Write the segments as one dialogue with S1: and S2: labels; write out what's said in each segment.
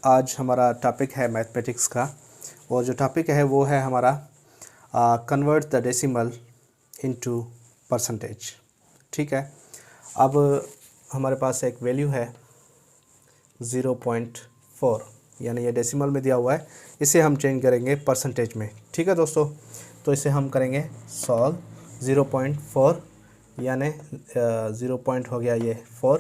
S1: आज हमारा टॉपिक है मैथमेटिक्स का, और जो टॉपिक है वो है हमारा convert the decimal into percentage. ठीक है, अब हमारे पास एक वैल्यू है 0.4, यानी ये डेसिमल में दिया हुआ है, इसे हम चेंज करेंगे परसेंटेज में। ठीक है दोस्तों, तो इसे हम करेंगे सॉल्व। 0.4 यानी 0 पॉइंट हो गया ये 4।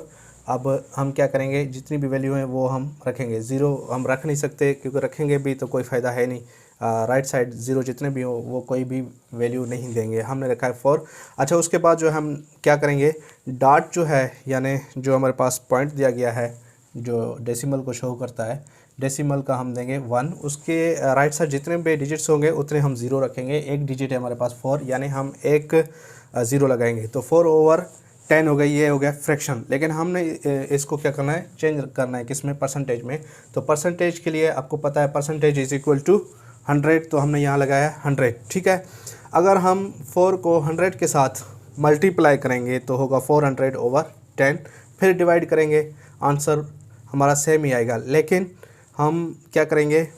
S1: अब हम क्या करेंगे, जितनी भी वैल्यू है वो हम रखेंगे। ज़ीरो हम रख नहीं सकते क्योंकि रखेंगे भी तो कोई फ़ायदा है नहीं। राइट साइड ज़ीरो जितने भी हो वो कोई भी वैल्यू नहीं देंगे। हमने रखा है 4। अच्छा, उसके बाद जो हम क्या करेंगे, डॉट जो है यानी जो हमारे पास पॉइंट दिया गया है जो डेसिमल को शो करता है, डेसिमल का हम देंगे 1। उसके राइट साइड जितने भी डिजिट्स होंगे उतने हम ज़ीरो रखेंगे। एक डिजिट है हमारे पास 4, यानी हम एक ज़ीरो लगाएंगे तो 4/10 हो गई। ये हो गया फ्रैक्शन, लेकिन हमने इसको क्या करना है, चेंज करना है किस में, परसेंटेज में। तो परसेंटेज के लिए आपको पता है परसेंटेज इज इक्वल टू 100, तो हमने यहाँ लगाया 100। ठीक है, अगर हम 4 को 100 के साथ मल्टीप्लाई करेंगे तो होगा 400/10, फिर डिवाइड करेंगे, आंसर हमारा सेम ही आएगा। लेकिन हम क्या करेंगे,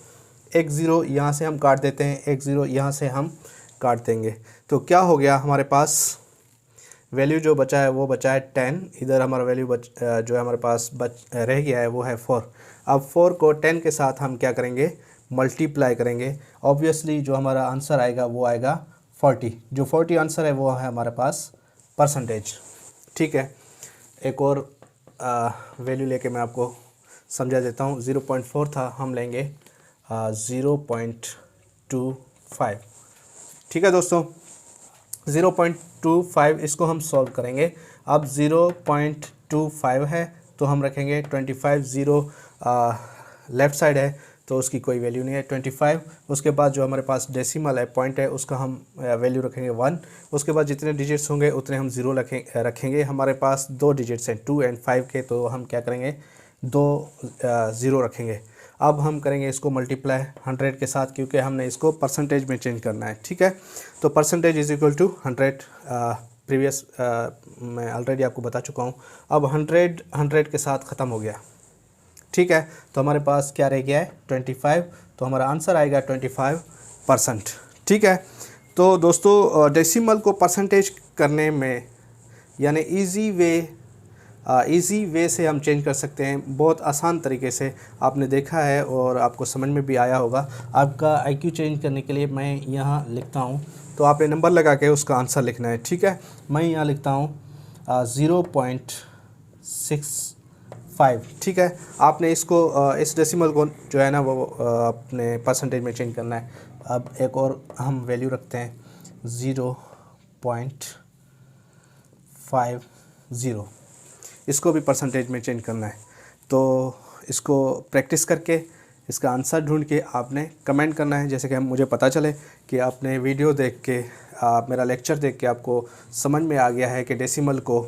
S1: एक ज़ीरो यहाँ से हम काट देते हैं, एक ज़ीरो यहाँ से हम काट देंगे, तो क्या हो गया, हमारे पास वैल्यू जो बचा है वो बचा है 10। इधर हमारा वैल्यू जो है हमारे पास रह गया है वो है 4। अब 4 को 10 के साथ हम क्या करेंगे, मल्टीप्लाई करेंगे। ऑब्वियसली जो हमारा आंसर आएगा वो आएगा 40। जो 40 आंसर है वो है हमारे पास परसेंटेज। ठीक है, एक और वैल्यू लेके मैं आपको समझा देता हूँ। 0.4 था, हम लेंगे 0.25। ठीक है दोस्तों, 0.25 इसको हम सॉल्व करेंगे। अब 0.25 है तो हम रखेंगे 25। ज़ीरो लेफ़्ट साइड है तो उसकी कोई वैल्यू नहीं है, 25। उसके बाद जो हमारे पास डेसिमल है, पॉइंट है, उसका हम वैल्यू रखेंगे 1। उसके बाद जितने डिजिट्स होंगे उतने हम ज़ीरो रखेंगे। हमारे पास 2 डिजिट्स हैं 2 और 5 के, तो हम क्या करेंगे, 2 ज़ीरो रखेंगे। अब हम करेंगे इसको मल्टीप्लाई 100 के साथ, क्योंकि हमने इसको परसेंटेज में चेंज करना है। ठीक है, तो percentage is equal to 100। Previous मैं ऑलरेडी आपको बता चुका हूँ। अब 100 के साथ ख़त्म हो गया। ठीक है, तो हमारे पास क्या रह गया है, 25। तो हमारा आंसर आएगा 25%। ठीक है, तो दोस्तों डेसिमल को परसेंटेज करने में यानी इजी वे से हम चेंज कर सकते हैं, बहुत आसान तरीके से। आपने देखा है और आपको समझ में भी आया होगा। आपका IQ चेंज करने के लिए मैं यहाँ लिखता हूँ, तो आपने नंबर लगा के उसका आंसर लिखना है। ठीक है, मैं यहाँ लिखता हूँ 0.65। ठीक है, आपने इसको इस डेसिमल को जो है ना वो अपने परसेंटेज में चेंज करना है। अब एक और हम वैल्यू रखते हैं 0.50, इसको भी परसेंटेज में चेंज करना है। तो इसको प्रैक्टिस करके इसका आंसर ढूंढ के आपने कमेंट करना है, जैसे कि हम मुझे पता चले कि आपने वीडियो देख के, मेरा लेक्चर देख के आपको समझ में आ गया है कि डेसिमल को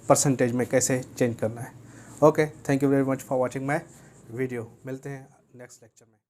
S1: परसेंटेज में कैसे चेंज करना है। Okay, thank you very much for watching my video. मिलते हैं नेक्स्ट लेक्चर में।